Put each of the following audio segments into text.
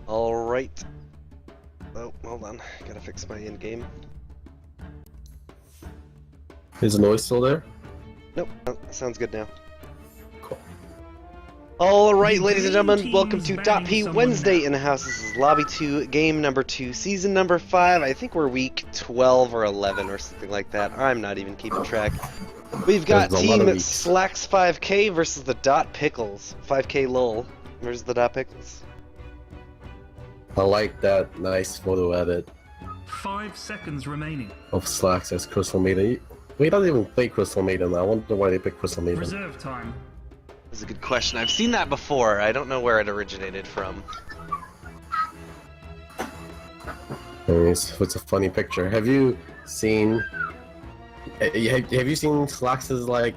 Alright. Oh, hold on. Gotta fix my in-game. Is the noise still there? Nope, no, sounds good now. Cool. Alright, ladies and gentlemen, welcome to DotP Wednesday in House. This is Lobby 2, game number 2, season number 5. I think we're week 12 or 11 or something like that. I'm not even keeping track. We've got Team Slacks 5K versus the Dot Pickles. 5K lol. Where's the Dot Pickles? I like that nice photo edit 5 seconds remaining. of Slacks as Crystal Maiden. We don't even play Crystal Maiden. I wonder why they picked Crystal Maiden. Reserve time. That's a good question. I've seen that before. I don't know where it originated from. Anyways, it's a funny picture. Have you seen Slacks' like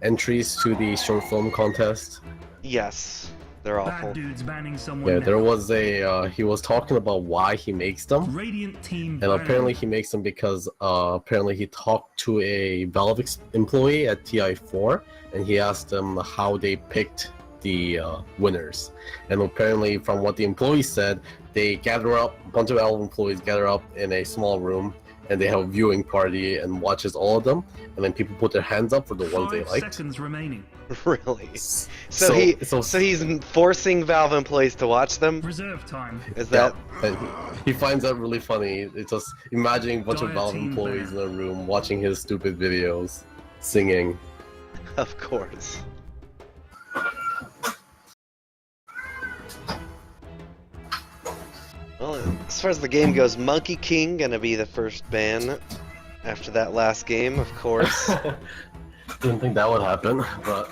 entries to the short film contest? Yes, they're awful. Bad dudes banning someone. Yeah, now. there was a he was talking about why he makes them. Radiant team. And apparently he makes them because apparently he talked to a Valve employee at TI4 and he asked them how they picked the winners. And apparently from what the employee said, they gather up, a bunch of Valve employees gather up in a small room and they have a viewing party and watches all of them. And then people put their hands up for the ones they 5 liked. seconds remaining. Really? So he's forcing Valve employees to watch them? Reserve time. Is that... And he finds that really funny. It's just imagining a bunch of Dire Valve team employees ban. in a room watching his stupid videos, singing. Of course. Well, as far as the game goes, Monkey King gonna be the first ban after that last game, of course. Didn't think that would happen, but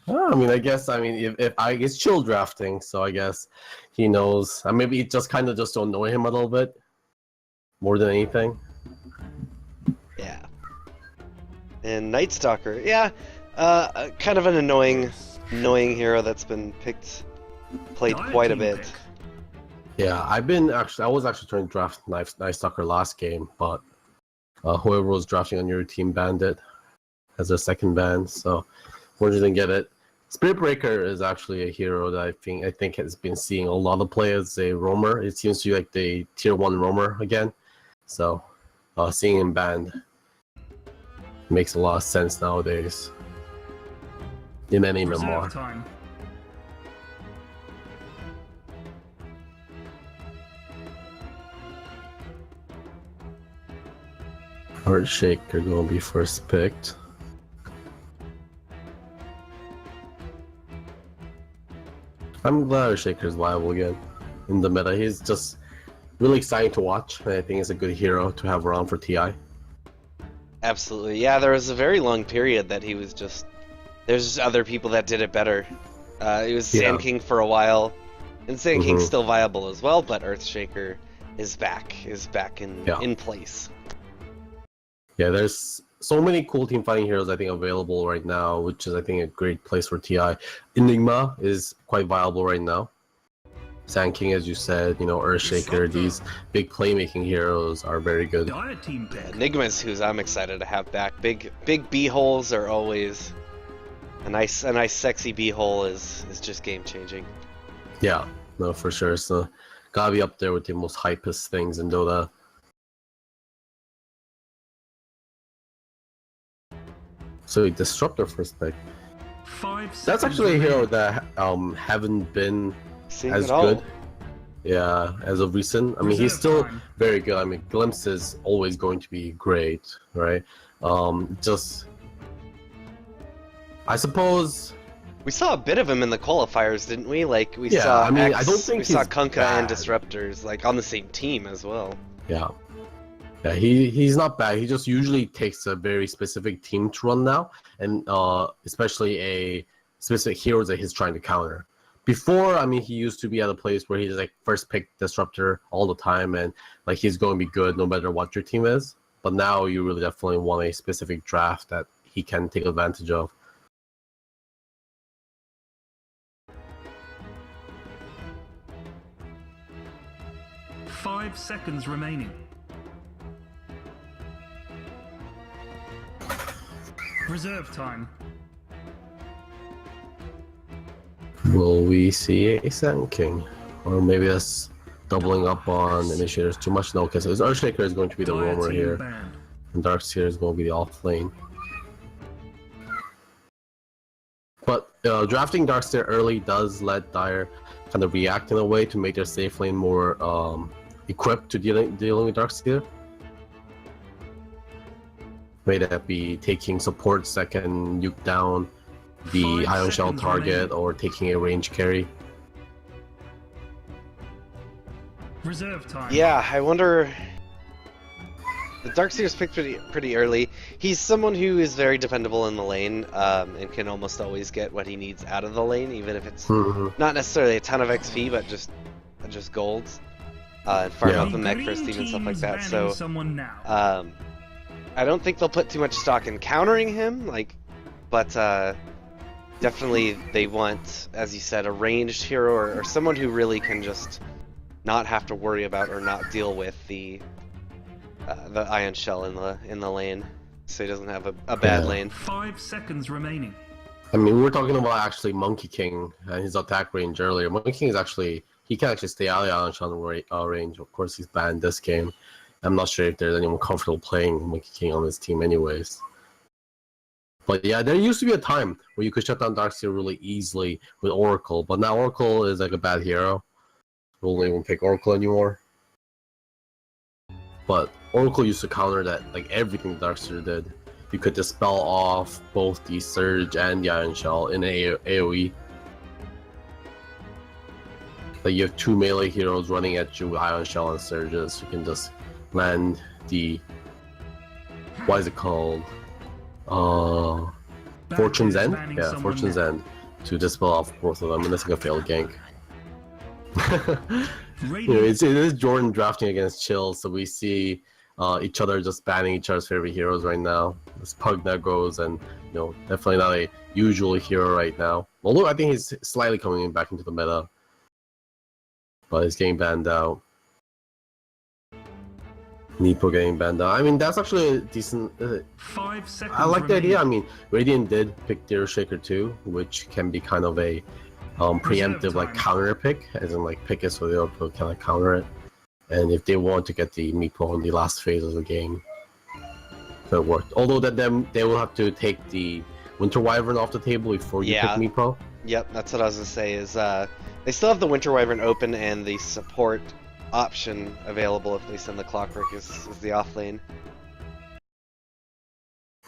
I mean, if it's chill drafting, so I guess he knows. Maybe he just kind of just to annoy him a little bit more than anything. Yeah. And Night Stalker, yeah, kind of an annoying hero that's been played Dire quite a team bit. pick. Yeah, I was actually trying to draft Night Stalker last game, but whoever was drafting on your team banned it as a second ban, so unfortunately didn't get it. Spirit Breaker is actually a hero that I think has been seeing a lot of play as a roamer. It seems to be like the tier 1 roamer again, so seeing him banned makes a lot of sense nowadays in any Reserve memoir. time. Earthshaker gonna be first picked. I'm glad Earthshaker is viable again in the meta. He's just really exciting to watch, and I think it's a good hero to have around for TI. Absolutely, yeah. There was a very long period that he was just. There's other people that did it better. It was Sand King for a while, and Sand King's still viable as well. But Earthshaker is back in place. Yeah, there's so many cool team fighting heroes I think available right now, which is I think a great place for TI. Enigma is quite viable right now. Sand King, as you said, Earthshaker, these big playmaking heroes are very good. Dire team pick. Enigma's who's I'm excited to have back. Big B holes are always a nice sexy B hole is just game changing. Yeah, no, for sure. So gotta be up there with the most hypest things in Dota. So Disruptor first pick. 5 seconds. That's actually a hero remaining. that haven't been Seeing as it all. good. Yeah, as of recent. I mean, he's Reserve still time. very good. I mean, Glimpse is always going to be great, right? I suppose. We saw a bit of him in the qualifiers, didn't we? Like we Yeah, saw. I mean, I X, don't think we saw he's Kunkka and bad. Disruptors like on the same team as well. Yeah. Yeah, he's not bad. He just usually takes a very specific team to run now, and especially a specific heroes that he's trying to counter. Before, I mean, he used to be at a place where he's like first pick Disruptor all the time, and like he's going to be good no matter what your team is. But now you really definitely want a specific draft that he can take advantage of. Five seconds remaining. Reserve time. Will we see a Sand King? Or maybe that's doubling up on initiators too much. No, because his Earthshaker is going to be the Dire roamer team here, banned. and Darkseer is going to be the off lane. But drafting Darkseer early does let Dire kind of react in a way to make their safe lane more equipped to dealing with Darkseer. May that be taking supports that can nuke down the 5 Ion Shell seconds target remaining. or taking a range carry. Reserve time. Yeah, I wonder. The Darkseer's picked pretty early. He's someone who is very dependable in the lane, and can almost always get what he needs out of the lane, even if it's not necessarily a ton of XP, but just golds, and farm Yeah. up the mech for Steve and stuff like that. So Someone now. I don't think they'll put too much stock in countering him, but definitely they want, as you said, a ranged hero or someone who really can just not have to worry about or not deal with the Ion Shell in the lane, so he doesn't have a bad lane. 5 seconds remaining. I mean, we were talking about actually Monkey King and his attack range earlier. Monkey King is actually, he can actually stay out of Ion Shell range. Of course, he's banned this game. I'm not sure if there's anyone comfortable playing Monkey King on his team anyways. But yeah, there used to be a time where you could shut down Darkseer really easily with Oracle, but now Oracle is like a bad hero. We won't even pick Oracle anymore. But Oracle used to counter that, like everything Darkseer did. You could dispel off both the Surge and the Ion Shell in AoE. Like you have 2 melee heroes running at you with Ion Shell and Surges. You can just land the, what is it called? Fortune's End? Yeah, Fortune's End to dispel off both of them, and that's like a failed gank. It is Jordan drafting against Chill, so we see each other just banning each other's favorite heroes right now. This Pug Negros, and definitely not a usual hero right now. Although I think he's slightly coming back into the meta, but he's getting banned out. Nepo getting banned out. I mean, that's actually a decent. 5 seconds. I like the idea. I mean, Radiant did pick Deer Shaker too, which can be kind of a preemptive like counter pick, as in like pick it so they don't kind of counter it. And if they want to get the Meepo in the last phase of the game, that worked. Although that they will have to take the Winter Wyvern off the table before you pick Meepo. Yep, that's what I was gonna say. Is they still have the Winter Wyvern open and the support option available if they send the Clockwork is the off lane.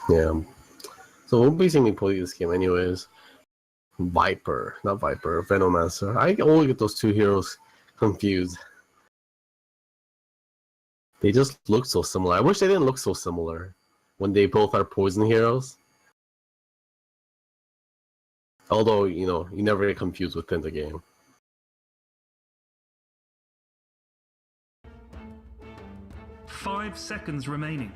Yeah. So we'll be seeing Meepo this game anyways. Viper, not Viper, Venomancer. I always get those 2 heroes confused. They just look so similar. I wish they didn't look so similar when they both are poison heroes. Although, you never get confused within the game. Five seconds remaining.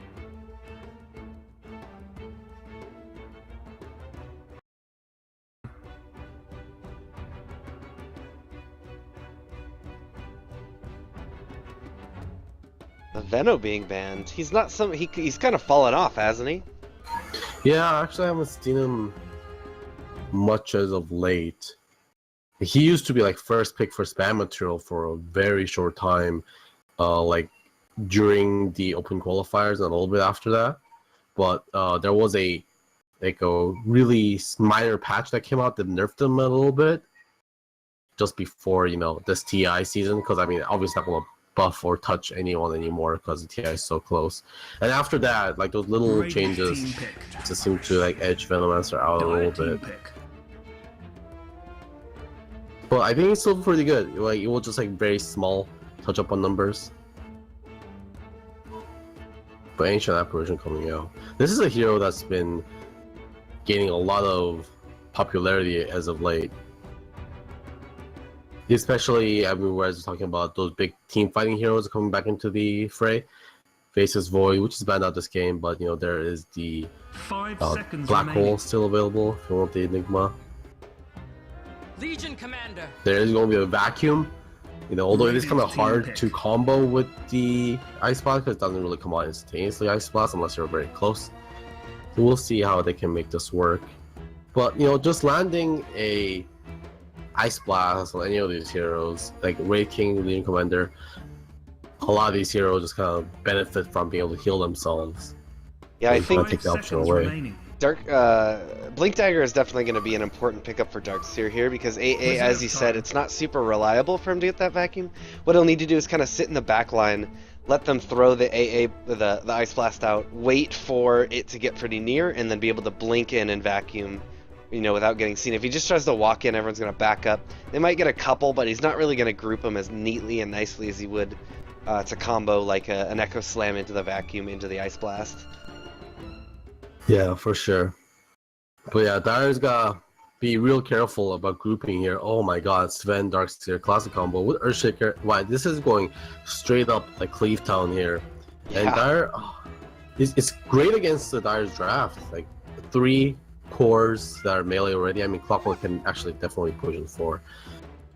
The Veno being banned. He's not he's kind of fallen off, hasn't he? Yeah, actually I haven't seen him much as of late. He used to be like first pick for spam material for a very short time, like during the open qualifiers and a little bit after that. But there was a really minor patch that came out that nerfed him a little bit just before this TI season, because I mean obviously not gonna buff or touch anyone anymore because the TI is so close. And after that, like those little changes just seem to like edge Venomancer out a little bit. But I think it's still pretty good. Like it will just like very small touch up on numbers. But Ancient Apparition coming out. This is a hero that's been gaining a lot of popularity as of late. Especially, I mean, where I was talking about those big team fighting heroes coming back into the fray. Faces Void, which is banned out this game, but there is the Black Hole still available if you want the Enigma. Legion Commander. There is going to be a Vacuum. Although it is kind of hard to combo with the Ice Blast because it doesn't really come out instantaneously, Ice Blast, unless you're very close. So we'll see how they can make this work. But, just landing a Ice Blast or any of these heroes, like Raid King, Legion Commander, a lot of these heroes just kind of benefit from being able to heal themselves. Yeah, I You think can't take the option away. Blink Dagger is definitely going to be an important pickup for Darkseer here because AA, as you said, it's not super reliable for him to get that vacuum. What he'll need to do is kind of sit in the back line, let them throw the AA, the Ice Blast out, wait for it to get pretty near, and then be able to blink in and vacuum, you know, without getting seen. If he just tries to walk in, everyone's going to back up. They might get a couple, but he's not really going to group them as neatly and nicely as he would to combo like an Echo Slam into the vacuum into the Ice Blast. Yeah, for sure. But yeah, Dyer's gotta be real careful about grouping here. Oh my god, Sven Darkseer classic combo with Earthshaker. Wow, this is going straight up like Cleavetown here. Yeah. And Dyer, it's great against the Dyer's draft. Like 3 cores that are melee already. I mean, Clockwork can actually definitely push in 4.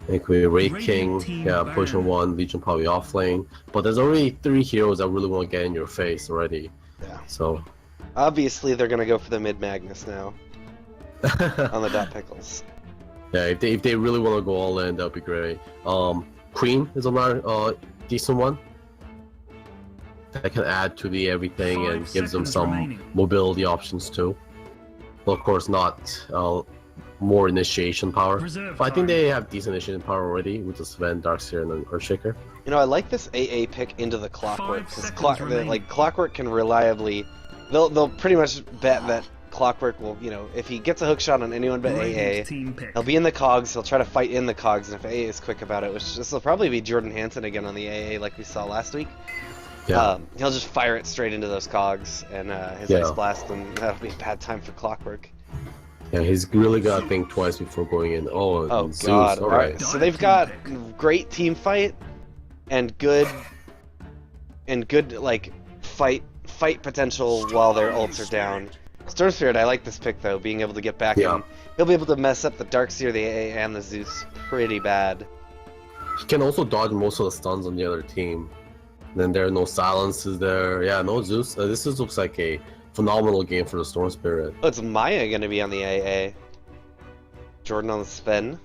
I think we Raid King, yeah, push in 1, Legion probably off lane. But there's already 3 heroes that really want to get in your face already. Yeah. So obviously they're gonna go for the mid Magnus now on the Dot Pickles. Yeah, if they really want to go all in, that'd be great. Queen is another decent one that can add to the everything and gives them some mobility options too. Well, of course, not more initiation power, but I think they have decent initiation power already with the Sven, Darkseer, and then Earthshaker. You know, I like this AA pick into the Clockwork because Clockwork can reliably. They'll pretty much bet that Clockwork will, you know, if he gets a hook shot on anyone but AA, he'll be in the cogs, he'll try to fight in the cogs, and if AA is quick about it, which this will probably be Jordan Hansen again on the AA like we saw last week, he'll just fire it straight into those cogs and his Ice Blast, and that'll be a bad time for Clockwork. Yeah, he's really got to think twice before going in. Oh Zeus. God! All right, so they've got great team fight and good like fight potential while their ults are down. Storm Spirit, I like this pick though, being able to get back in. He'll be able to mess up the Darkseer, the AA, and the Zeus pretty bad. He can also dodge most of the stuns on the other team. Then there are no silences there. Yeah, no Zeus. This looks like a phenomenal game for the Storm Spirit. Oh, it's Maya going to be on the AA. Jordan on the Sven.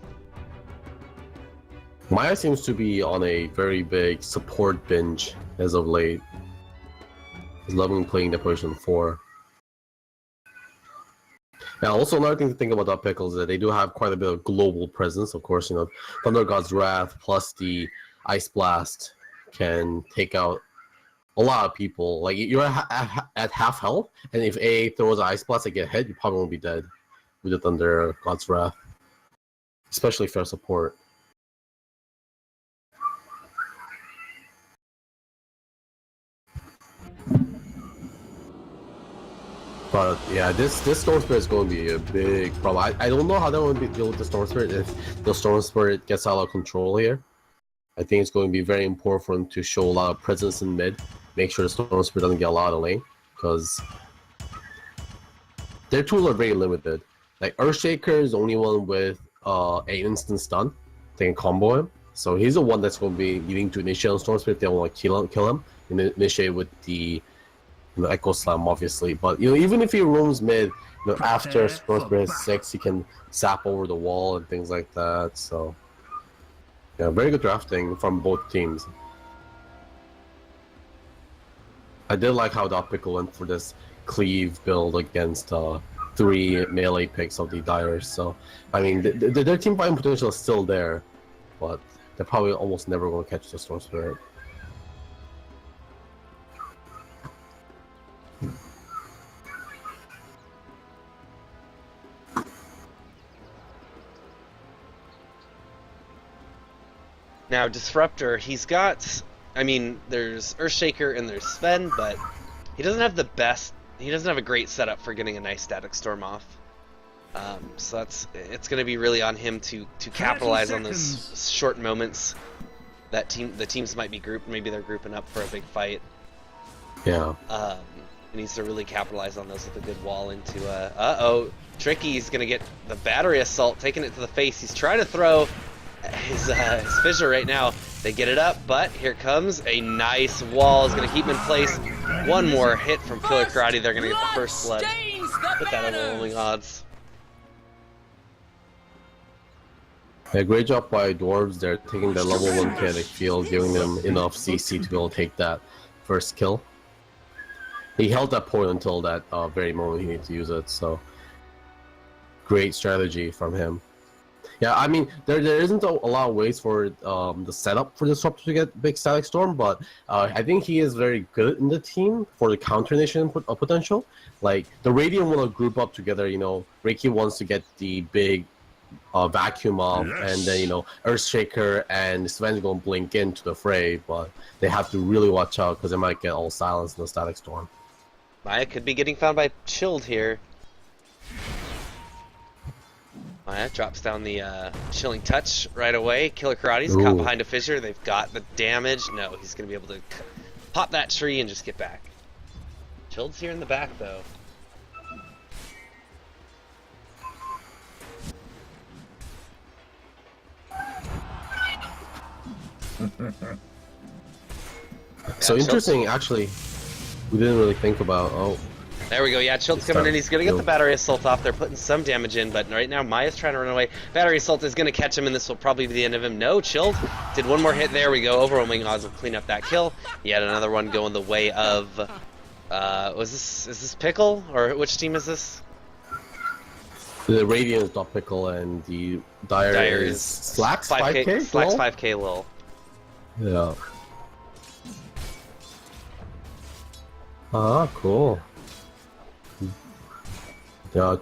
Maya seems to be on a very big support binge as of late. He's loving playing the position 4. Now, also another thing to think about Pickles is that they do have quite a bit of global presence. Of course, you know, Thunder God's Wrath plus the Ice Blast can take out a lot of people. Like, you're at half health, and if A throws an Ice Blast and get hit, you probably won't be dead with the Thunder God's Wrath. Especially for support. But yeah, this Storm Spirit is going to be a big problem. I don't know how they're going to deal with the Storm Spirit if the Storm Spirit gets out of control here. I think it's going to be very important for them to show a lot of presence in mid. Make sure the Storm Spirit doesn't get a lot of lane, because their tools are very limited. Like, Earthshaker is the only one with an instant stun. They can combo him. So he's the one that's going to be needing to initiate on Storm Spirit if they want to kill him. And initiate with the Echo Slam, obviously. But, you know, even if he roams mid, you know, after Storm Spirit 6, he can zap over the wall and things like that. So, yeah, very good drafting from both teams. I did like how DotP went for this cleave build against 3 melee picks of the Dyers. So, I mean, their team fighting potential is still there, but they're probably almost never going to catch the Storm Spirit. Now, Disruptor, he's got, I mean, there's Earthshaker and there's Sven, but he doesn't have a great setup for getting a nice Static Storm off. So it's going to be really on him to capitalize on those short moments that the teams might be grouped. Maybe they're grouping up for a big fight. Yeah. He needs to really capitalize on those with a good wall into, Tricky's going to get the battery assault, taking it to the face. He's trying to throw his fissure right now. They get it up, but here comes a nice wall. Is going to keep him in place. One more hit from Killer Karate. They're going to get the first blood. Put that on the rolling odds. Yeah, great job by Dwarves. They're taking their level 1 kinetic field, giving them enough CC to be able to take that first kill. He held that point until that very moment he needed to use it, so great strategy from him. Yeah, I mean, there isn't a lot of ways for the setup for Disruptor to get big Static Storm, but I think he is very good in the team for the counter nation potential. Like, the Radiant want to group up together, you know, Reiki wants to get the big vacuum off, and then, you know, Earthshaker and Sven's going to blink into the fray, but they have to really watch out because they might get all silenced in the Static Storm. Maya could be getting found by Chilled here. Maya drops down the Chilling Touch right away. Killer Karate's caught behind a fissure. They've got the damage. No, he's going to be able to pop that tree and just get back. Chilled's here in the back, though. So interesting, actually. We didn't really think about. Oh, there we go. Yeah, Chilled's coming in. He's gonna get the battery assault off. They're putting some damage in, but right now Maya's trying to run away. Battery assault is gonna catch him, and this will probably be the end of him. No, Chilled did one more hit. There we go. Overwhelming odds will clean up that kill. Yet another one going the way of. Is this Pickle, or which team is this? The Radiant is DotP, and the Dire is Slacks 5K. Slacks 5K lol. Yeah. Ah, cool.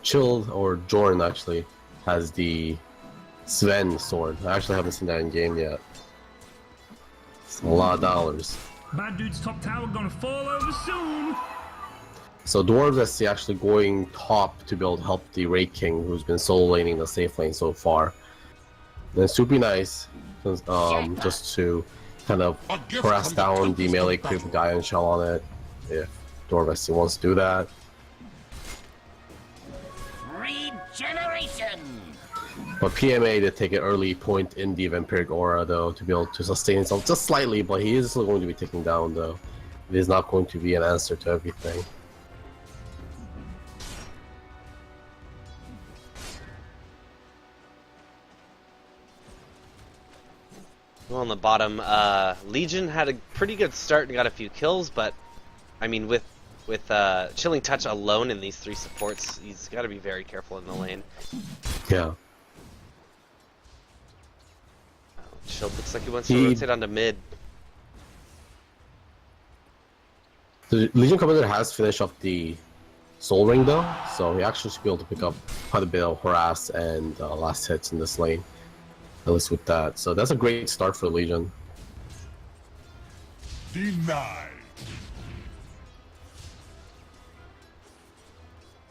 Chilled, or Jordan actually, has the Sven sword. I actually haven't seen that in game yet. It's a lot of dollars. Bad dude's top tower gonna fall over soon. So Dwarves I see actually going top to be able to help the Raid King, who's been solo laning the safe lane so far. And it's super nice, just to kind of press down the melee creep guy and shell on it, if Dwarves wants to do that. Regeneration. But PMA did take an early point in the Vampiric Aura though to be able to sustain himself just slightly, but he is still going to be taken down though. It is not going to be an answer to everything. Well, on the bottom, Legion had a pretty good start and got a few kills, but I mean, with Chilling Touch alone in these three supports, he's got to be very careful in the lane. Yeah. Chilled looks like he wants to rotate onto mid. The Legion Commander has finished off the Soul Ring though, so he actually should be able to pick up quite a bit of harass and last hits in this lane. At least with that. So that's a great start for Legion. Denied.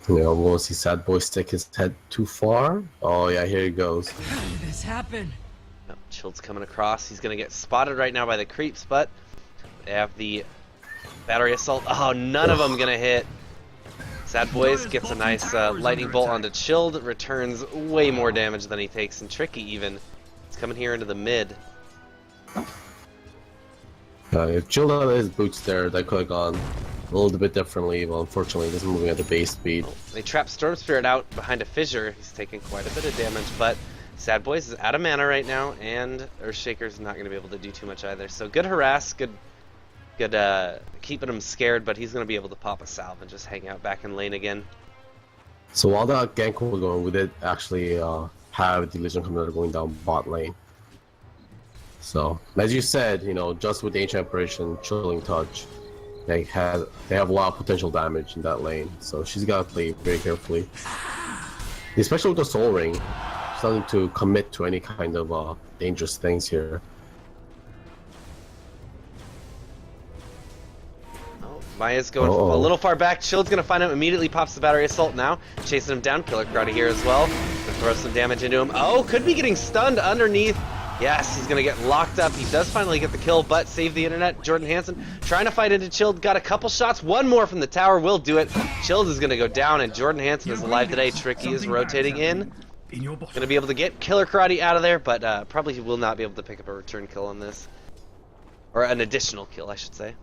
You know, we want to see Sad Boy stick his head too far. Oh yeah, here he goes. How did this happen? Oh, Chilled's coming across. He's going to get spotted right now by the creeps, but they have the battery assault. Oh, none of them going to hit. Sad Boys gets a nice lightning bolt onto Chilled. Returns way more damage than he takes, and Tricky even. He's coming here into the mid. If Chilled had his boots there, that could have gone a little bit differently, but unfortunately he isn't moving at the base speed. They trap Storm Spirit out behind a fissure. He's taking quite a bit of damage, but Sad Boys is out of mana right now, and Earthshaker's not going to be able to do too much either. So good harass, good keeping him scared, but he's going to be able to pop a salve and just hang out back in lane again. So while that gank was going, we did actually have the Legion Commander going down bot lane. So, as you said, you know, just with the Ancient Apparition, Chilling Touch, they have a lot of potential damage in that lane. So she's got to play very carefully. Especially with the Soul Ring, she's not to commit to any kind of dangerous things here. Maya's going a little far back. Chilled's going to find him, immediately pops the battery assault now. Chasing him down. Killer Karate here as well. Gonna throw some damage into him. Oh, could be getting stunned underneath. Yes, he's going to get locked up. He does finally get the kill, but save the internet. Jordan Hansen trying to fight into Chilled. Got a couple shots. One more from the tower will do it. Chilled is going to go down, and Jordan Hansen is alive today. Tricky is rotating in. Going to be able to get Killer Karate out of there, but probably will not be able to pick up a return kill on this. Or an additional kill, I should say.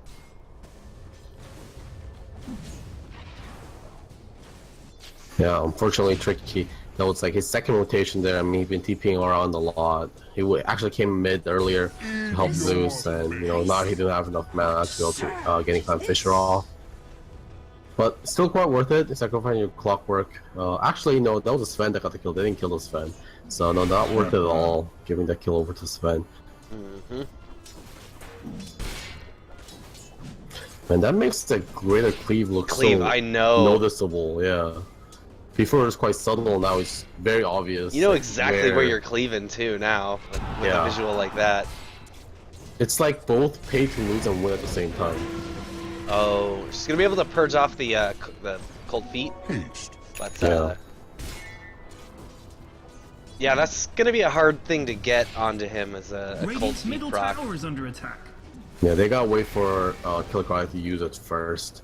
Yeah, unfortunately Tricky That was like his second rotation there. I mean, he's been TPing around a lot. He actually came mid earlier to help Zeus, and you know now he didn't have enough mana to go to getting Clan Fisher off. But still quite worth it. Sacrificing your clockwork. Actually, no, that was a Sven that got the kill. They didn't kill the Sven, so no, not worth it at all. Giving that kill over to Sven. Man, that makes the greater cleave look so I know. noticeable. Yeah. Before it was quite subtle, now it's very obvious. You know exactly where you're cleaving too now, with a visual like that. It's like both pay to lose and win at the same time. Oh, she's gonna be able to purge off the cold feet. But yeah, that's gonna be a hard thing to get onto him as a cold feet middle proc. tower is under attack. Yeah, they gotta wait for Killicry to use it first.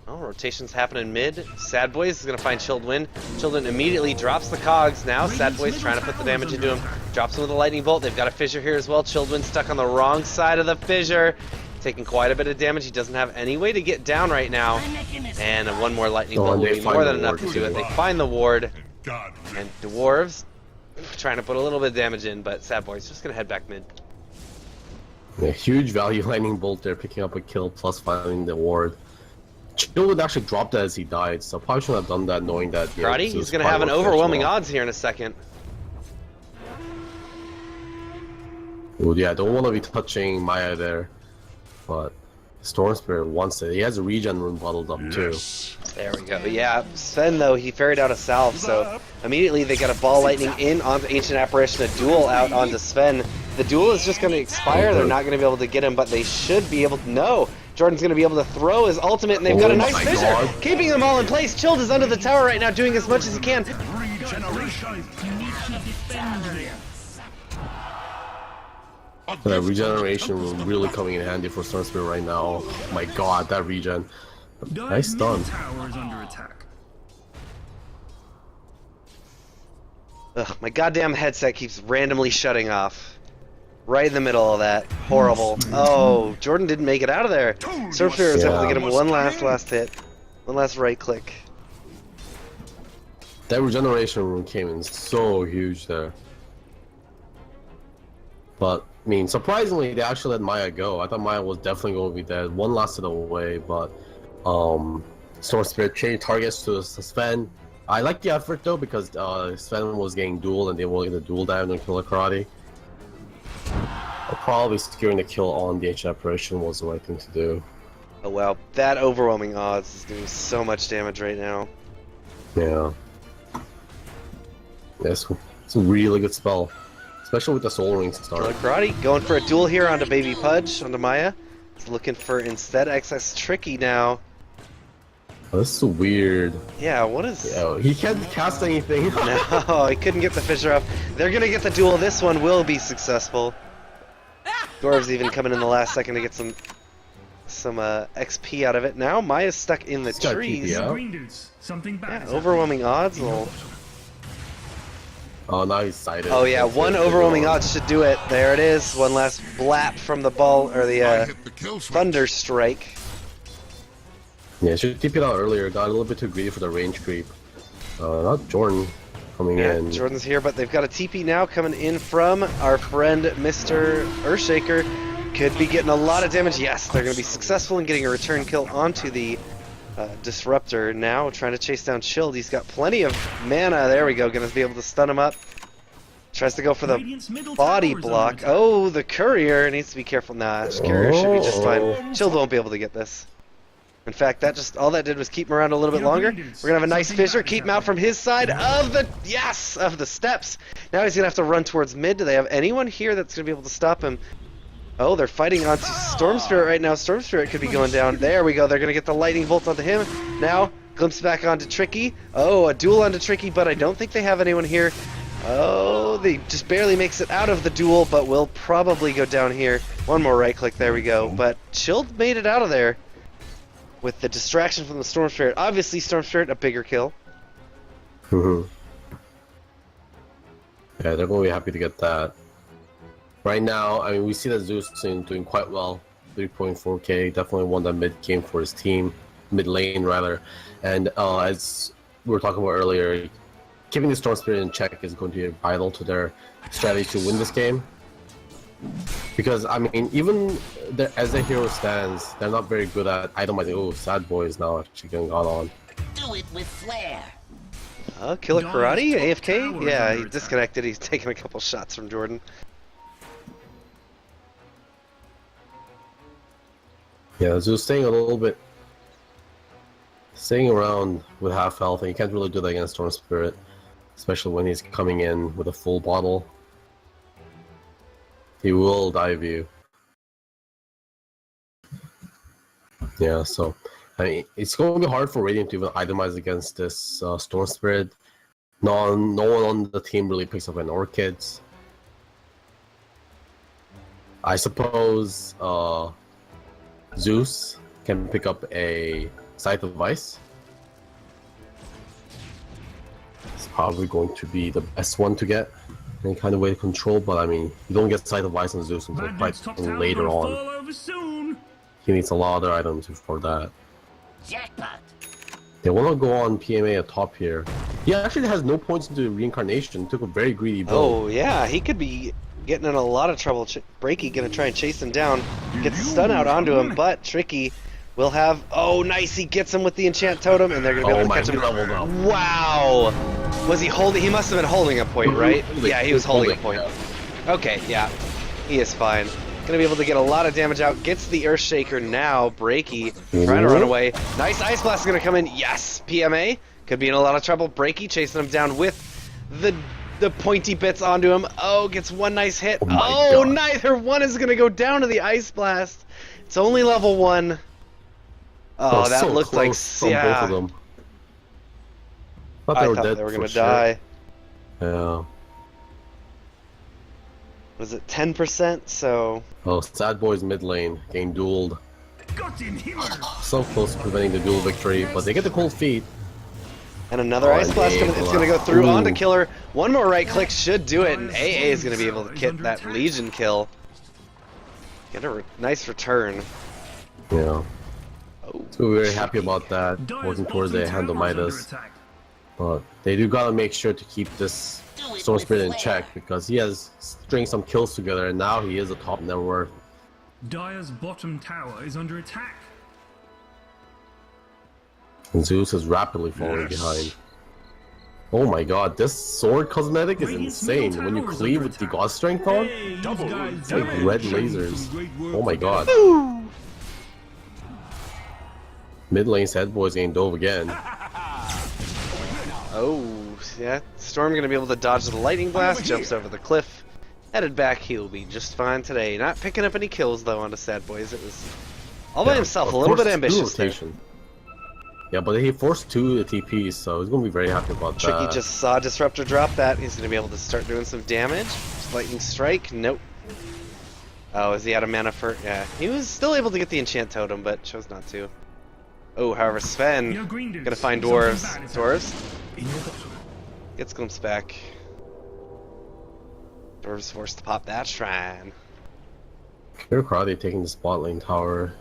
Oh, rotation's happening mid. Sad Boys is gonna find Childwin. Childwin immediately drops the cogs now. Sad Boys trying to put the damage into him. Drops him with a lightning bolt. They've got a fissure here as well. Childwin stuck on the wrong side of the fissure. Taking quite a bit of damage. He doesn't have any way to get down right now. And one more lightning bolt will be more than enough to do it. They find the ward. And Dwarves trying to put a little bit of damage in, but Sad Boys just gonna head back mid. Yeah, huge value lightning bolt there, picking up a kill plus finding the ward. Childwin actually dropped that as he died, so probably shouldn't have done that knowing that. Karate, he's gonna have an overwhelming odds here in a second. Ooh, yeah, don't want to be touching Maya there, but Storm Spirit wants it. He has a regen rune bottled up too. There we go. Yeah, Sven though, he ferried out a salve, so immediately they got a ball lightning in onto Ancient Apparition, a duel out onto Sven. The duel is just going to expire. They're not going to be able to get him, but they should be able to. No, Jordan's going to be able to throw his ultimate, and they've got a nice fissure, keeping them all in place. Chilled is under the tower right now, doing as much as he can. That regeneration was really coming in handy for Storm Spirit right now. Oh my god, that regen. Nice stun. Ugh, my goddamn headset keeps randomly shutting off. Right in the middle of that. Horrible. Oh, Jordan didn't make it out of there. Storm Spirit was able to get him one last hit. One last right click. That regeneration rune came in so huge there. But, I mean, surprisingly, they actually let Maya go. I thought Maya was definitely going to be dead. One lasted away, but Storm Spirit changed targets to Sven. I like the effort though, because Sven was getting duel and they were getting the duel down on Killer Karate. Probably securing the kill on the Ancient Apparition was the right thing to do. Oh wow, that overwhelming odds is doing so much damage right now. Yeah. It's a really good spell. Especially with the Soul Ring start. Killer Karate going for a duel here onto Baby Pudge, onto Maya. He's looking for instead XS Tricky now. Oh, this is weird. Yeah, what is... Yeah, he can't cast anything. No, he couldn't get the fissure up. They're gonna get the duel. This one will be successful. Dwarves even coming in the last second to get some XP out of it. Now Maya's stuck in the trees. Yeah, overwhelming odds. Well... Oh, now he's sighted. Oh yeah, one overwhelming odds should do it. There it is. One last blap from the ball, or the thunder strike. Yeah, should TP it out earlier. Got a little bit too greedy for the range creep. Not Jordan coming in. Jordan's here, but they've got a TP now coming in from our friend Mr. Earthshaker. Could be getting a lot of damage. Yes, they're going to be successful in getting a return kill onto the Disruptor. Now trying to chase down Chilled. He's got plenty of mana. There we go. Going to be able to stun him up. Tries to go for the body block. Oh, the Courier needs to be careful. Nah, Courier should be just fine. Chilled won't be able to get this. In fact, all that did was keep him around a little bit longer. We're gonna have a nice fissure, keep him out from his side of the steps. Now he's gonna have to run towards mid. Do they have anyone here that's gonna be able to stop him? Oh, they're fighting onto Storm Spirit right now. Storm Spirit could be going down. There we go. They're gonna get the lightning bolt onto him. Now, glimpse back onto Tricky. Oh, a duel onto Tricky, but I don't think they have anyone here. Oh, they just barely makes it out of the duel, but will probably go down here. One more right click. There we go. But Chilled made it out of there. With the distraction from the Storm Spirit. Obviously, Storm Spirit, a bigger kill. Yeah, they're going to be happy to get that. Right now, I mean, we see that Zeus is doing quite well. 3.4k, definitely won that mid game for his team. mid lane rather. And as we were talking about earlier, keeping the Storm Spirit in check is going to be vital to their strategy to win this game. Because, I mean, even as their hero stands, they're not very good at itemizing. Oh, Sad Boy is now actually getting got on. Do it with flair. Killer Karate? AFK? Yeah, he disconnected. He's taking a couple shots from Jordan. Yeah, so staying a little bit... Staying around with half health, and you can't really do that against Storm Spirit. Especially when he's coming in with a full bottle. He will dive you. Yeah, so... I mean, it's going to be hard for Radiant to even itemize against this Storm Spirit. No one on the team really picks up an Orchids. I suppose Zeus can pick up a Scythe of Ice. It's probably going to be the best one to get. Any kind of way to control, but I mean, you don't get Scythe of Ice on Zeus until quite later on. He needs a lot of other items for that. Jackpot. They want to go on PMA at top here. He actually has no points into reincarnation. Took a very greedy build. Oh yeah, he could be getting in a lot of trouble. Breaky gonna try and chase him down. Gets stun out onto him, but Tricky will have. Oh, nice! He gets him with the enchant totem, and they're gonna be able to catch him. Wow! Was he holding? He must have been holding a point, right? Yeah, he was holding a point. Okay, yeah, he is fine. Gonna be able to get a lot of damage out. Gets the Earthshaker now. Breaky trying to run away. Nice Ice Blast is gonna come in. Yes, PMA could be in a lot of trouble. Breaky chasing him down with the pointy bits onto him. Oh, gets one nice hit. Oh, neither one is gonna go down to the Ice Blast. It's only level 1. Oh, that so looked like from yeah. both of them. I thought they were gonna die. Yeah. Was it 10%? So. Oh, Sad Boy's mid lane getting dueled. So close to preventing the duel victory, but they get the cold feet. And another Ice Blast coming. It's gonna go through onto Killer. One more right click should do it, and AA is gonna be able to get that Legion kill. Get a nice return. Yeah. Oh. So we're very happy about that. Working towards the Handomidas. But they do gotta make sure to keep this Storm Spirit in check because he has stringed some kills together and now he is a top net worth. Dire's bottom tower is under attack. And Zeus is rapidly falling behind. Oh my god, this sword cosmetic is insane. When you cleave with the God Strength on, it's like red lasers. Oh my god. Mid lane Sad Boy's getting dove again. Oh, yeah. Storm gonna be able to dodge the lightning blast, jumps over the cliff. Headed back, he'll be just fine today. Not picking up any kills though onto Sad Boys. It was all by himself, a little bit ambitious there. Yeah, but he forced 2 TPs, so he's gonna be very happy about that. Tricky just saw Disruptor drop that. He's gonna be able to start doing some damage. Lightning Strike, nope. Oh, is he out of mana for? Yeah, he was still able to get the enchant totem, but chose not to. Oh, however, Sven gonna find dwarves. Dwarves gets glimpsed back. Dwarves forced to pop that shrine. Killer Karate taking the spot lane tower.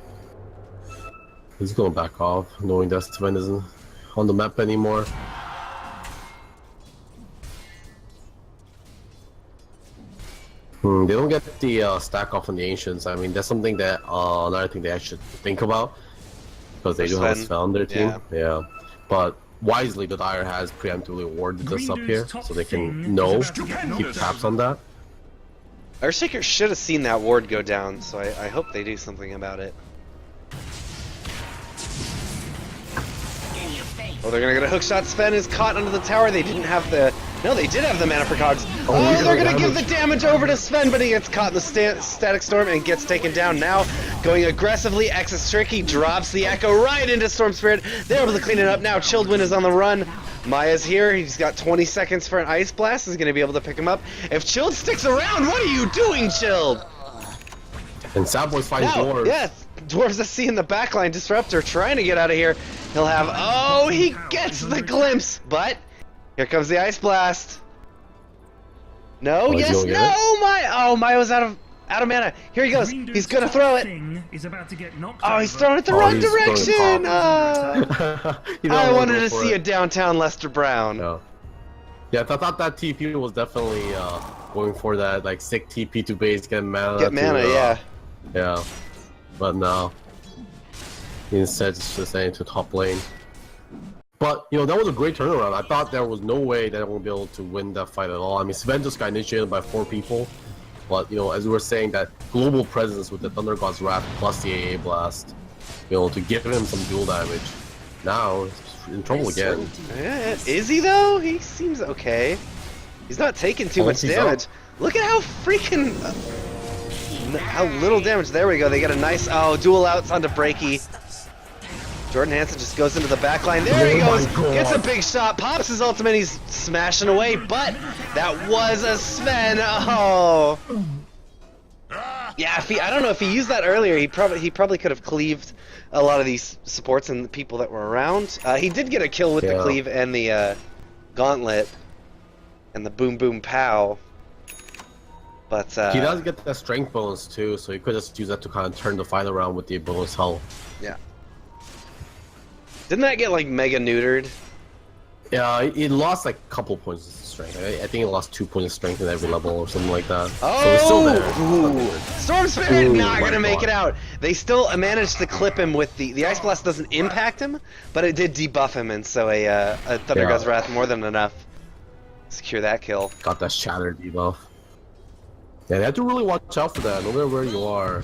He's going back off, knowing that Sven isn't on the map anymore. They don't get the stack off on the Ancients. I mean, that's something that another thing they should think about. Because they do have Sven on their team. Yeah. But wisely, the Dire has preemptively warded this up here, so they can keep tabs on that. Earthshaker should have seen that ward go down, so I hope they do something about it. Oh, they're gonna get a hookshot. Sven is caught under the tower. They didn't have the... No, they did have the mana for cogs. Oh, they're gonna give the damage over to Sven, but he gets caught in the static storm and gets taken down. Now, going aggressively, X is tricky, drops the Echo right into Storm Spirit. They're able to clean it up now. Chilledwin is on the run. Maya's here. He's got 20 seconds for an Ice Blast. He's gonna be able to pick him up. If Chilled sticks around, what are you doing, Chilled? And Sad Boy's fighting dwarves. Yes, dwarves I see in the backline. Disruptor trying to get out of here. He'll have... Oh, he gets the glimpse, but... Here comes the Ice Blast. No, yes, no, Maya. Oh, Maya was out of... Out of mana. Here he goes. Green He's Dude's gonna top throw it. thing is about to get knocked Oh, he's over. throwing it the Oh, wrong he's throwing direction. pop. You know, I I'll wanted go to for see a it. downtown Lester Brown. Yeah, I thought that TP was definitely going for that like sick TP to base, get mana. Get mana, yeah. Yeah, but no. Instead, it's just heading to top lane. But you know that was a great turnaround. I thought there was no way that I would be able to win that fight at all. I mean, Sven just got initiated by 4 people, but you know, as we were saying, that global presence with the Thunder God's Wrath plus the AA Blast, you know, to give him some dual damage. Now he's in trouble again. Yeah, is he though? He seems okay. He's not taking too much Once he's damage. Look at how freaking how little damage. There we go. They get a nice dual outs onto Breaky. Jordan Hansen just goes into the back line. There he goes. Gets a big shot. Pops his ultimate. He's smashing away. But that was a Sven. Oh. Yeah. If I don't know if he used that earlier. He probably could have cleaved a lot of these supports and the people that were around. He did get a kill with the cleave and the gauntlet and the boom boom pow. But he does get that strength bonus too, so he could just use that to kind of turn the fight around with the bonus health. Yeah. Didn't that get like mega neutered? Yeah, it lost like a couple points of strength. I think it lost 2 points of strength in every level or something like that. Oh! So it's still there. Ooh. Storm Spirit Ooh, not my gonna make God. it out. They still managed to clip him with the Ice Blast doesn't impact him, but it did debuff him, and so a Thunder God's Wrath more than enough. Secure that kill. Got that shattered debuff. Yeah, they have to really watch out for that. No matter where you are,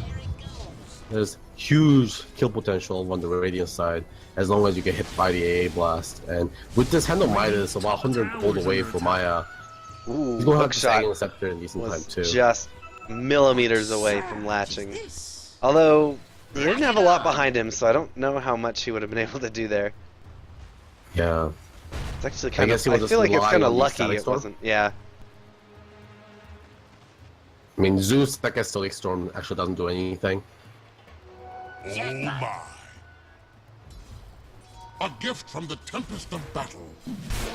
there's huge kill potential on the Radiant side, as long as you get hit by the AA Blast. And with this Hand of Midas, about 100 gold away for Maya. Ooh, He's gonna have hook to shot Dragon Scepter in decent time was too. just millimeters away from latching. Although he didn't have a lot behind him, so I don't know how much he would have been able to do there. Yeah. It's actually kind guess of. he I was feel just like it's relying kind of on the lucky Static it Storm? wasn't. Yeah. I mean, Zeus, that gets Static Storm actually doesn't do anything. Oh my! A gift from the tempest of battle.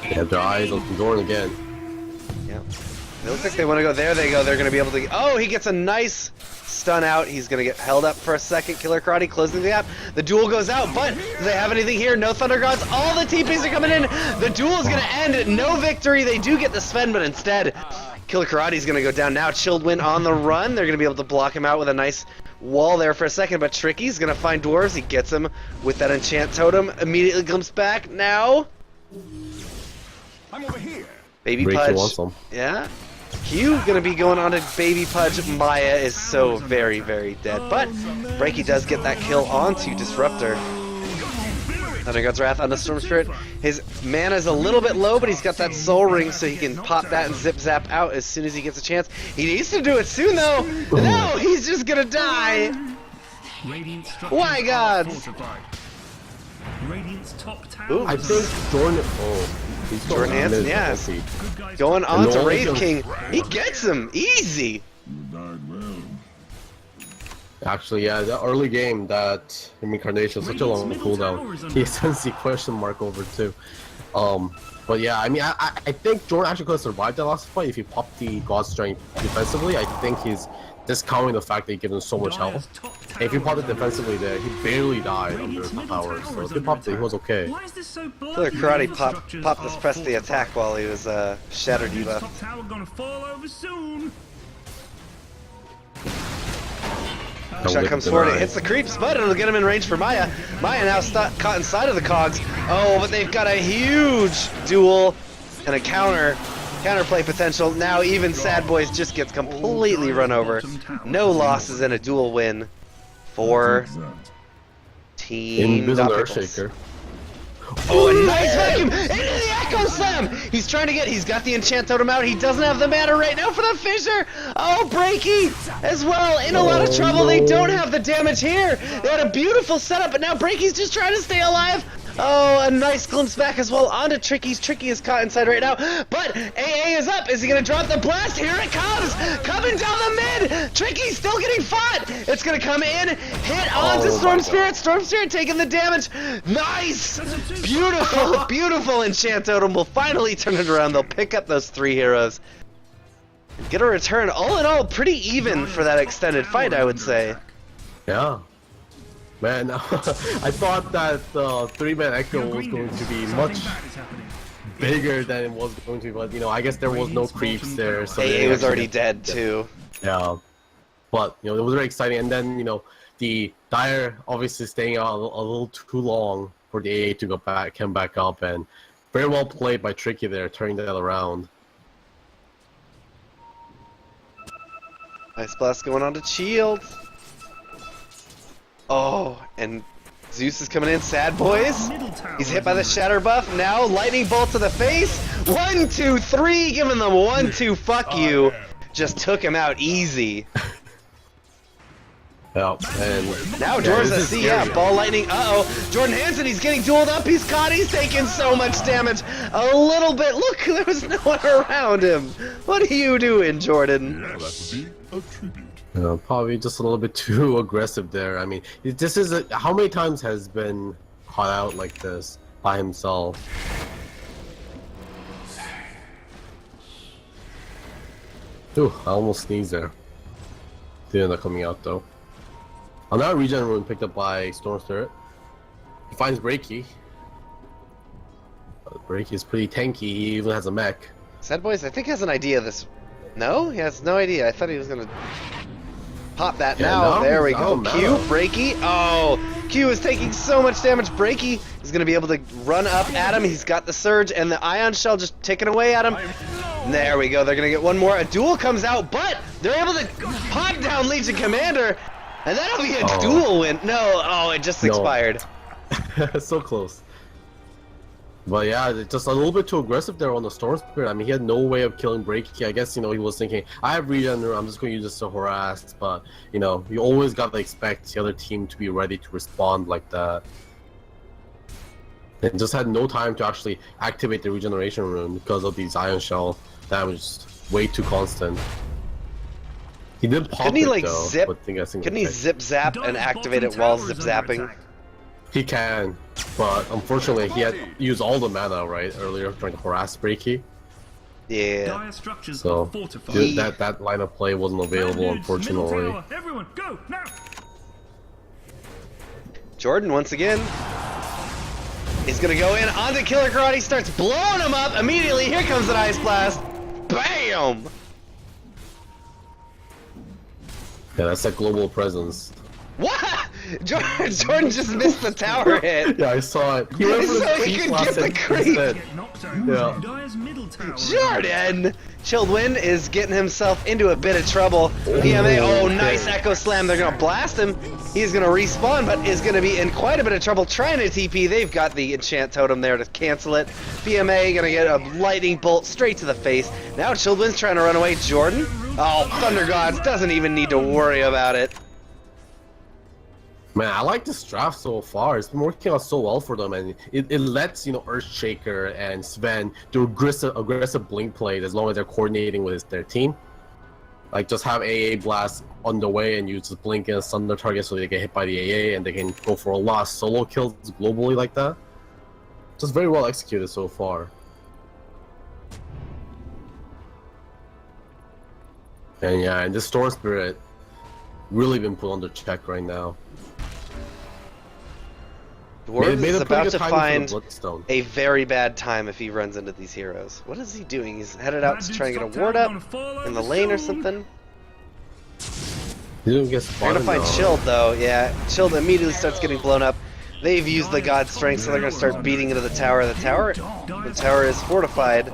They have their eyes on Jordan again. Yeah. It looks like they want to go. There they go. They're going to be able to. Oh, he gets a nice stun out. He's going to get held up for a second. Killer Karate closing the gap. The duel goes out, but do they have anything here? No Thunder Gods. All the TPs are coming in. The duel is going to end. No victory. They do get the Sven, but instead, Killer Karate is going to go down now. Chilled Wind on the run. They're going to be able to block him out with a nice wall there for a second, but Tricky's going to find Dwarves. He gets him with that Enchant Totem. Immediately comes back. Now, I'm over here. Baby Rachel Pudge. wants them. Yeah. Q gonna be going on to Baby Pudge. Maya is so very, very dead. But Breaky does get that kill onto Disruptor. Thunder God's Wrath on the Storm Spirit. His mana's a little bit low, but he's got that Soul Ring, so he can pop that and zip zap out as soon as he gets a chance. He needs to do it soon, though. No, he's just gonna die. Radiant Why, structures are gods? fortified. Radiant's top tower. Ooh. I think Jordan. Oh, he's Jordan going Hansen, mid, yes. I see. Good guys. Going on to no, Wraith he King. He gets him easy. Actually, yeah, the early game that Incarnation such a long cooldown. He sends the question mark over too. But yeah, I mean, I think Jordan actually could have survived that last fight if he popped the God Strength defensively. I think he's discounting the fact that he gives him so much health. And if he popped it defensively there, he barely died under the power. So if he popped it, he was okay. Why is this so Killer Karate popped this press the attack while he was Shatter Diva. Top tower gonna fall over soon. Shot comes forward, it hits the creeps, but it'll get him in range for Maya. Maya now caught inside of the cogs. Oh, but they've got a huge duel and a counterplay potential. Now even Sad Boys just gets completely run over. No losses and a duel win for Team Invisible DotP. Earthshaker. Oh, a nice vacuum into the Echo Slam! He's got the Enchant Totem out. He doesn't have the mana right now for the Fissure. Oh, Breaky as well, in a lot of trouble. They don't have the damage here. They had a beautiful setup, but now Breaky's just trying to stay alive. Oh, a nice glimpse back as well onto Tricky's. Tricky is caught inside right now, but AA is up. Is he gonna drop the blast? Here it comes, coming down the mid. Tricky's still getting fought. It's gonna come in, hit onto Storm Spirit. Storm Spirit taking the damage. Nice, beautiful, beautiful Enchant Totem will finally turn it around. They'll pick up those 3 heroes. Get a return. All in all, pretty even for that extended fight, I would say. Yeah. Man, I thought that three-man Echo was going to be much bigger than it was going to be, but you know, I guess there was no creeps there. So AA was already dead too. Yeah. But, you know, it was very exciting. And then, you know, the Dire obviously staying out a little too long for the AA to come back up. And very well played by Tricky there, turning that around. Ice Blast going on to Shield. Oh, and Zeus is coming in. Sad boys. He's hit by the Shatter buff. Now, Lightning Bolt to the face. 1, 2, 3. Giving them 1, 2. Fuck you. Just took him out easy. Yeah, and now Jordan's a C, yeah, ball lightning, Jordan Hansen, he's getting dueled up, he's caught, he's taking so much damage, a little bit, look, there was no one around him. What are you doing, Jordan? That would be a tribute. probably just a little bit too aggressive there. I mean, this is how many times has been caught out like this by himself? Ooh, I almost sneezed there. Didn't end up coming out though. Another regen rune picked up by Storm Spirit. He finds Breaky. Breaky is pretty tanky, he even has a mech. Sad Boys, I think has an idea this... No? He has no idea. I thought he was gonna pop that now. There we go. Q, Breaky. Oh, Q is taking so much damage. Breaky is gonna be able to run up at him. He's got the Surge and the Ion Shell just ticking away at him. There we go. They're gonna get one more. A duel comes out, but they're able to pop down Legion Commander, and that'll be a duel win. No, it just expired. So close. But yeah, just a little bit too aggressive there on the Storm Spirit. I mean, he had no way of killing Breaky. I guess, you know, he was thinking, I have regen, I'm just going to use this to harass. But, you know, you always got to expect the other team to be ready to respond like that. And just had no time to actually activate the regeneration rune because of these Ion Shell damage, way too constant. He did pop couldn't he, it, like, though, zip? but Couldn't he zip zap and activate it while zip zapping? He can, but unfortunately he had used all the mana earlier trying to harass Breaky. Yeah. So that line of play wasn't available, unfortunately. Everyone, go now! Jordan once again is gonna go in onto Killer Karate, starts blowing him up immediately. Here comes an Ice Blast. Bam! Yeah, that's that global presence. What? Jordan just missed the tower hit. Yeah, I saw it. He went for so he could get the creep. Yeah. Jordan! Chilled Wind is getting himself into a bit of trouble. PMA, oh, nice Echo Slam. They're gonna blast him. He's gonna respawn, but is gonna be in quite a bit of trouble trying to TP. They've got the Enchant Totem there to cancel it. PMA gonna get a Lightning Bolt straight to the face. Now Chilled Wind's trying to run away. Jordan? Oh, Thunder Gods doesn't even need to worry about it. Man, I like this draft so far. It's been working out so well for them, and it lets, you know, Earthshaker and Sven do aggressive blink plays as long as they're coordinating with their team. Like, just have AA Blast on the way and use the blink and stun their target so they get hit by the AA and they can go for a lot of solo kills globally like that. Just very well executed so far. And yeah, and this Storm Spirit really been put under check right now. Dwarves is about to find a very bad time if he runs into these heroes. What is he doing? He's headed out to try and get a ward up in the lane or something. They're gonna find Chilled though, yeah. Chilled immediately starts getting blown up. They've used the God Strength, so they're gonna start beating into the tower. The tower is fortified,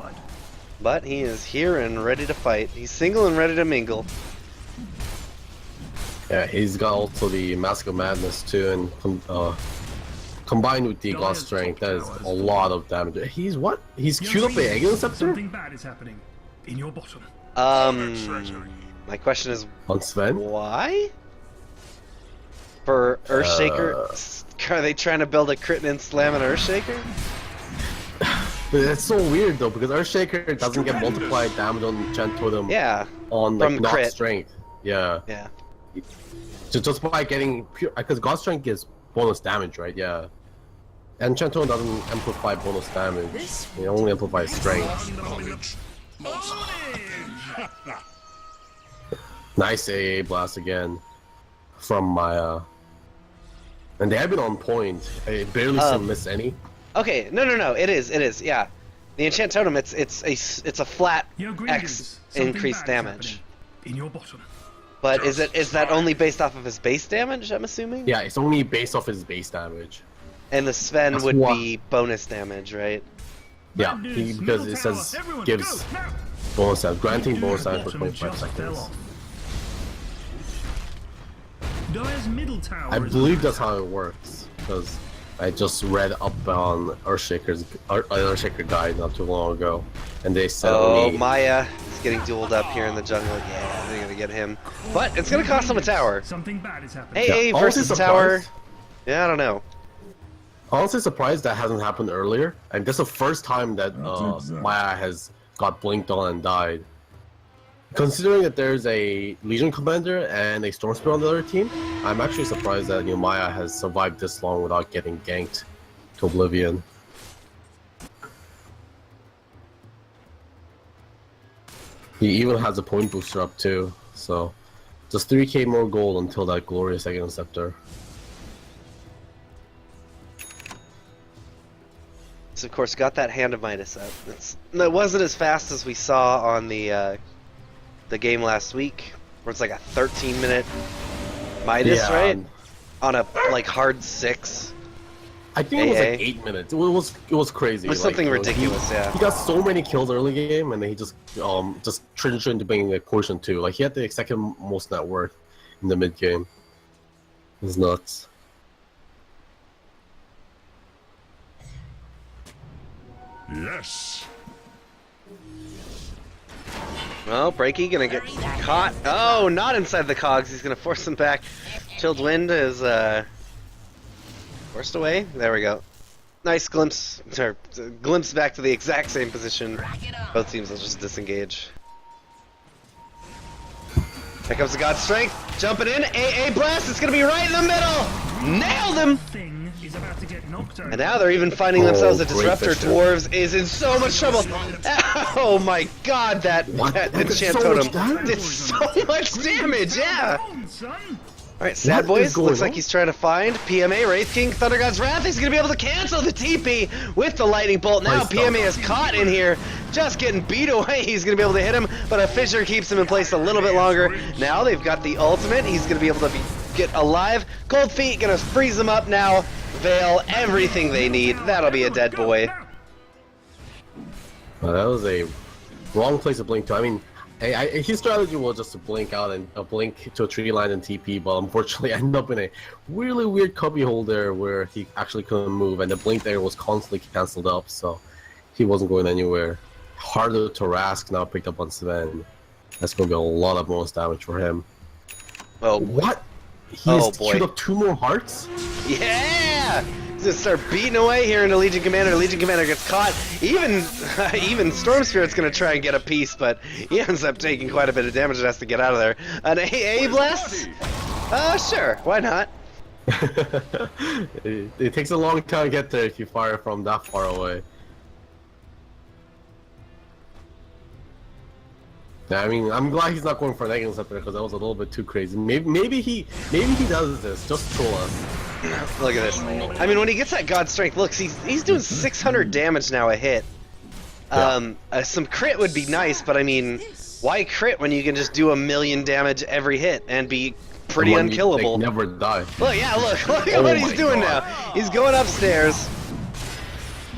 but he is here and ready to fight. He's single and ready to mingle. Yeah, he's got also the Mask of Madness too, and combined with the God Strength, that is a lot of damage. He's what? He's queued up the Egg Interceptor? Something bad is happening in your bottom. My question is, on Sven? Why? For Earthshaker, are they trying to build a crit and slam an Earthshaker? That's so weird though, because Earthshaker doesn't get multiplied damage on Enchant Totem. Yeah. On like from not crit. Strength. Yeah. Yeah. Just by getting pure, because God Strength gives bonus damage, right? Yeah. Enchant Totem doesn't amplify bonus damage. It only amplifies strength. Nice AA blast again from Maya. And they have been on point. I barely missed any. Okay, no. It is. Yeah, the enchant totem. It's a flat Your X greetings. Something increased bad is damage. happening. In your bottom. But is that only based off of his base damage? I'm assuming. Yeah, it's only based off his base damage. And the Sven That's would why- be bonus damage, right? Yeah, Bad news, because middle it says tower. Everyone, gives go, now. bonus damage, granting Dude's bonus damage for bottom 25 just fell seconds. off. Dire's middle tower I is believe under that's how it works, because I just read up on Earthshaker guide not too long ago, and they said Oh, only... Maya is getting dueled up here in the jungle. Yeah, they're gonna get him. But it's gonna cost him a tower. Something bad is happening. AA Yeah, honestly versus tower. surprised. Yeah, I don't know. Honestly surprised that hasn't happened earlier, and that's the first time that Maya has got blinked on and died. Considering that there's a Legion Commander and a Storm Spear on the other team, I'm actually surprised that Maya has survived this long without getting ganked to oblivion. He even has a point booster up too, so just 3k more gold until that glorious second scepter. So of course got that Hand of Midas up. It wasn't as fast as we saw on the game last week, where it's like a 13-minute Midas, Yeah, right? On a like hard 6. I think it was AA. like 8 minutes. It was crazy. It was like, something you know, ridiculous, yeah. He got so many kills early game, and then he just transitioned into being a quotient 2. Like he had the second most net worth in the mid game. It's nuts. Yes. Well, Breaky gonna get caught. Oh, not inside the cogs. He's gonna force him back. Chilled Wind is forced away. There we go. Nice glimpse, or glimpse back to the exact same position. Both teams will just disengage. Here comes the God Strength, jumping in. AA Blast. It's gonna be right in the middle. Nailed him. Thing is about to get knocked over. And now they're even finding themselves a great Disruptor. picture. Dwarves is in so much trouble. Oh my God, that That did enchant so much totem damage. did so much damage. Yeah. On, son. All right, Sad What is Boys going looks like on? he's trying to find PMA, Wraith King, Thunder God's Wrath. He's going to be able to cancel the TP with the Lightning Bolt. Now Nice stuff. PMA is caught in here, just getting beat away. He's going to be able to hit him, but a Fissure keeps him in place a little bit longer. Now they've got the ultimate. He's going to be able to get alive. Cold Feet going to freeze him up now. Veil, everything they need. That'll be a dead boy. That was a wrong place to blink to. I mean, his strategy was just to blink out and blink to a tree line and TP, but unfortunately I ended up in a really weird cubby hole there where he actually couldn't move, and the blink there was constantly cancelled up, so he wasn't going anywhere. Harder to Rask now picked up on Sven. That's going to be a lot of bonus damage for him. Oh, What? He's Oh, boy. queued up 2 more hearts? yeah! He's gonna start beating away here into Legion Commander. Legion Commander gets caught. Even Storm Spirit's gonna try and get a piece, but he ends up taking quite a bit of damage and has to get out of there. An AA Blast? Sure, why not? it takes a long time to get there if you fire from that far away. Yeah, I mean, I'm glad he's not going for an egg interceptor because that was a little bit too crazy. Maybe he does this just to troll us. Look at this. I mean, when he gets that God Strength, look, he's doing 600 damage now a hit. Some crit would be nice, but I mean, why crit when you can just do 1,000,000 damage every hit and be pretty And when unkillable? You, like, never die. Look, yeah, look at Oh what he's my doing God. now. He's going upstairs.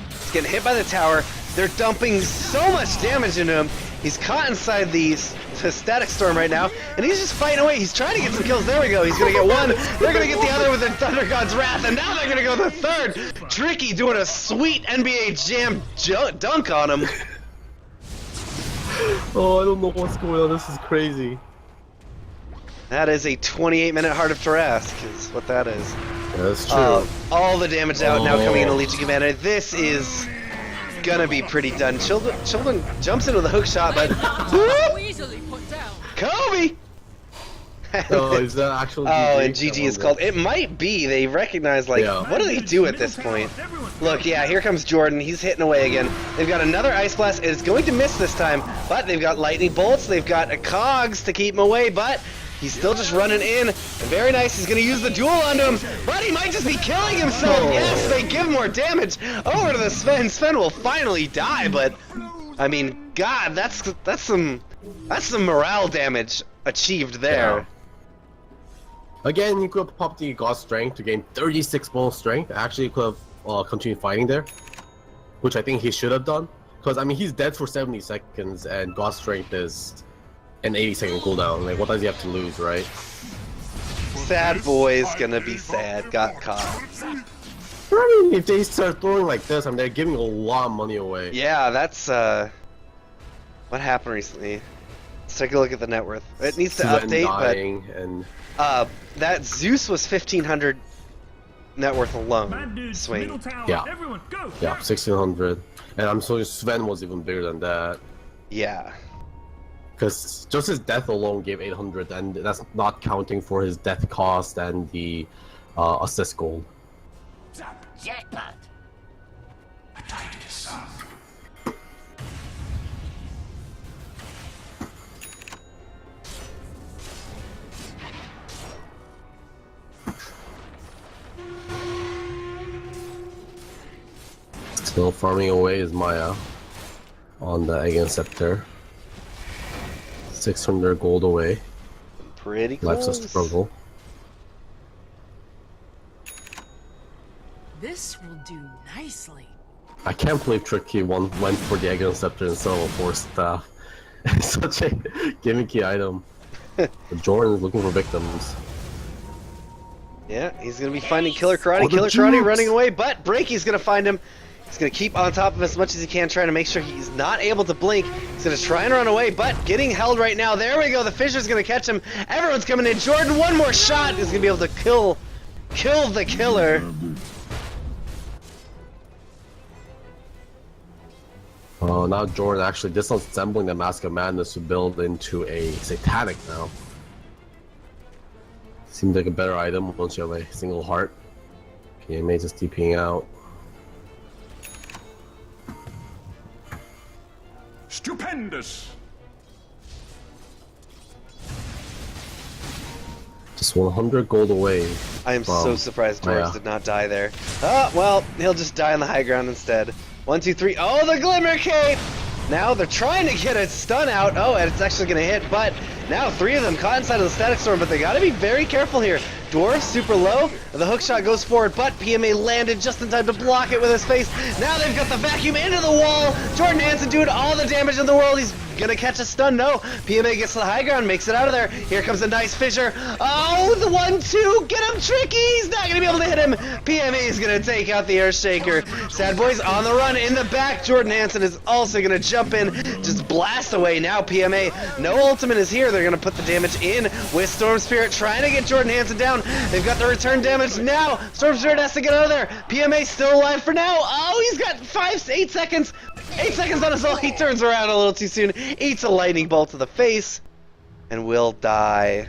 He's getting hit by the tower. They're dumping so much damage into him. He's caught inside the Static Storm right now, and he's just fighting away. He's trying to get some kills. There we go. He's going to get one. They're going to get the other with the Thunder God's Wrath, and now they're going to go the third. Tricky doing a sweet NBA Jam dunk on him. Oh, I don't know what's going on. This is crazy. That is a 28-minute Heart of Tarrasque, is what that is. Yeah, that's true. All the damage out now coming into Oh. Legion Commander. This is gonna be pretty done. Children jumps into the hook shot, but Easily put down. Kobe! No, is that actual GG? Oh, and GG is called. It might be. They recognize, like, Yeah. what do they do at this point? Look, yeah, here comes Jordan. He's hitting away again. They've got another Ice Blast. It's going to miss this time, but they've got Lightning Bolts. They've got a Cogs to keep him away, but he's still just running in. Very nice. He's going to use the duel onto him, but he might just be killing himself. Oh. Yes, they give more damage over to the Sven. Sven will finally die, but I mean, God, that's some morale damage achieved there. Yeah. Again, you could have popped the God Strength to gain 36 bonus strength. Actually, you could have continued fighting there, which I think he should have done. Because, I mean, he's dead for 70 seconds, and God Strength is an 80-second cooldown. Like, what does he have to lose, right? Sad boy's gonna be sad. Got caught. I mean, if they start throwing like this, I mean, they're giving a lot of money away. Yeah, that's what happened recently. Let's take a look at the net worth. It needs to Sven update, dying and that Zeus was 1,500 net worth Bad alone. dudes, Swing. middle tower. Yeah. Everyone, go. yeah, 1,600. And I'm sorry, Sven was even bigger than that. Yeah. Because just his death alone gave 800, and that's not counting for his death cost and the assist gold. Jackpot. Still farming away is Maya on the Egg Scepter. 600 gold away. Pretty close. Life's a struggle. This will do nicely. I can't believe Tricky went for the Egg Scepter instead of a Force Staff. It's such a gimmicky item. But Jordan is looking for victims. Yeah, he's gonna be finding Killer Karate. Oh, the Killer Karate jukes! running away, but Breaky's gonna find him. He's gonna keep on top of him as much as he can, trying to make sure he's not able to blink. He's gonna try and run away, but getting held right now. There we go. The Fisher's gonna catch him. Everyone's coming in. Jordan, one more shot is gonna be able to kill the killer. Oh, now Jordan actually disassembling the Mask of Madness to build into a Satanic now. Seems like a better item once you have a single heart. PMA just TPing out. Stupendous. Just 100 gold away. I am so surprised Torres yeah. did not die there. Oh, well, he'll just die on the high ground instead. 1, 2, 3. Oh, the Glimmer Cape! Now they're trying to get a stun out. Oh, and it's actually going to hit, but now 3 of them caught inside of the Static Storm, but they got to be very careful here. Dwarf super low. The hook shot goes forward, but PMA landed just in time to block it with his face. Now they've got the vacuum into the wall. Jordan Hansen doing all the damage in the world. He's gonna catch a stun. No. PMA gets to the high ground, makes it out of there. Here comes a nice Fisher. Oh, the 1-2. Get him, Tricky. He's not gonna be able to hit him. PMA is gonna take out the Earthshaker. Sad Boy's on the run in the back. Jordan Hansen is also gonna jump in, just blast away. Now PMA, no ultimate is here. They're gonna put the damage in with Storm Spirit, trying to get Jordan Hansen down. They've got the return damage now. Storm Spirit has to get out of there. PMA still alive for now. Oh, he's got 8 seconds. 8 seconds on his ult. He turns around a little too soon, eats a lightning bolt to the face, and will die.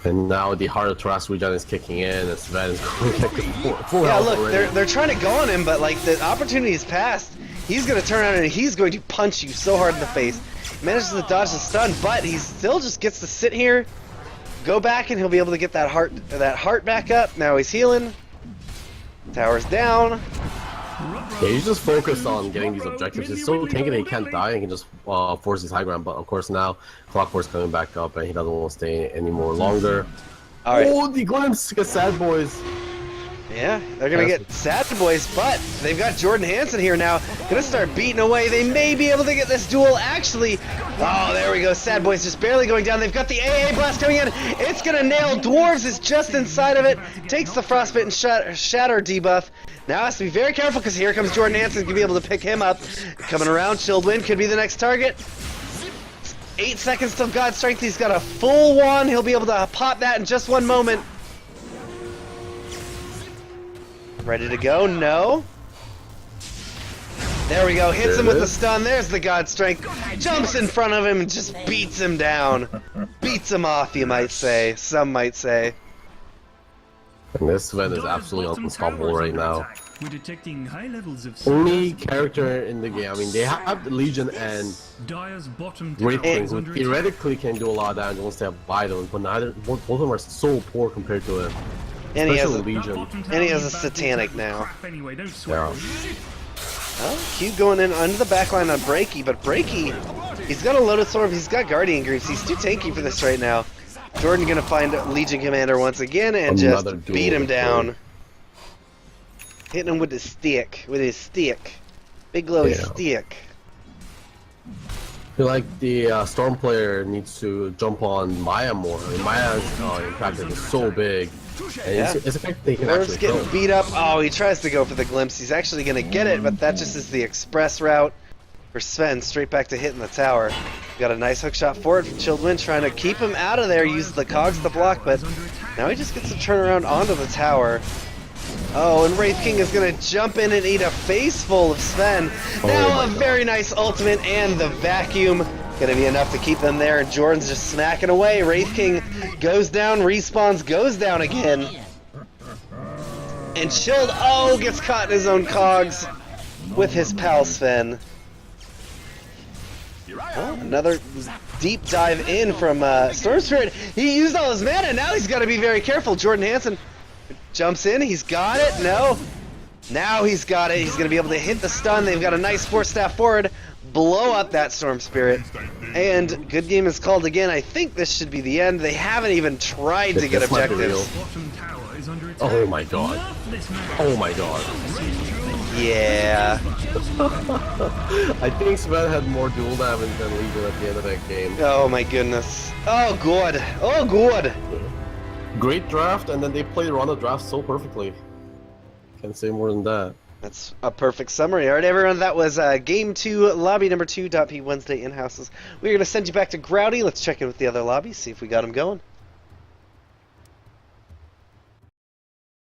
And now the Heart of Thorax regen is kicking in, and Sven is going to get full Yeah, health look, already. they're trying to go on him, but like the opportunity is passed. He's gonna turn around and he's going to punch you so hard in the face. Manages to dodge the stun, but he still just gets to sit here, go back, and he'll be able to get that heart back up. Now he's healing. Tower's down. Yeah, he's just focused on getting these objectives. He's so tanky that he can't die and can just force his high ground. But of course now, Clock Force coming back up and he doesn't want to stay any more longer. All right. Oh, the glimpse gets Sad Boys. Yeah, they're gonna get Sad Boys, but they've got Jordan Hansen here now. Gonna start beating away. They may be able to get this duel. Actually, oh, there we go. Sad Boys just barely going down. They've got the AA blast coming in. It's gonna nail. Dwarves is just inside of it. Takes the frostbite and shatter debuff. Now has to be very careful because here comes Jordan Hansen. Gonna be able to pick him up. Coming around, Chilled Wind could be the next target. 8 seconds till God Strength. He's got a full wand. He'll be able to pop that in just 1 moment. Ready to go? No. There we go. Hits There him it with the is. stun. There's the God Strength. Jumps in front of him and just beats him down. Beats him off, you might say. Some might say. And this Sven is Dire's absolutely bottom unstoppable tower is right under now. attack. We're detecting high levels of Only subversive character in the game. I mean, they have Legion and Dire's bottom tower Wraith King, is who under attack. theoretically can do a lot of damage once they have vitals, but both of them are so poor compared to him. And he has Especially a, That Legion. bottom and he tower has a is about to be satanic attacked now. with crap Anyway, don't sweat. Yeah. Oh, Q going in under the backline on Breaky, but Breaky, he's got a Lotus Orb, he's got Guardian Greaves, he's too tanky for this right now. Jordan gonna find Legion Commander once again and Another just duel beat him victory. down. Hitting him with his stick, Big glowy Yeah. stick. I feel like the Storm player needs to jump on Maya more. I mean, Maya's impact is so big. And Yeah. it's a fact they can Nerves actually getting kill. beat up. Oh, he tries to go for the glimpse. He's actually gonna get it, but that just is the express route for Sven, straight back to hitting the tower. Got a nice hook shot forward from Chilled Wind, trying to keep him out of there, use the cogs to block, but now he just gets to turn around onto the tower. Oh, and Wraith King is gonna jump in and eat a face full of Sven. Now my a God. very nice ultimate and the vacuum. Gonna be enough to keep them there, and Jordan's just smacking away. Wraith King goes down, respawns, goes down again. And Chilled, oh, gets caught in his own cogs with his pal Sven. Oh, another deep dive in from Storm Spirit. He used all his mana, now he's got to be very careful. Jordan Hansen jumps in, he's got it, no. Now he's got it, he's going to be able to hit the stun. They've got a nice Force Staff forward, blow up that Storm Spirit. And good game is called again. I think this should be the end. They haven't even tried to get This might be objectives. Bottom tower is under attack. Oh my god. Love this match. Oh my god. Yeah. I think Sven had more duel damage than Legion at the end of that game. Oh my goodness. Oh good. Oh good. Great draft, and then they played around the draft so perfectly. Can't say more than that. That's a perfect summary. All right, everyone, that was Game 2, Lobby number 2, .P Wednesday in-houses. We're going to send you back to Grouty. Let's check in with the other lobbies, see if we got them going.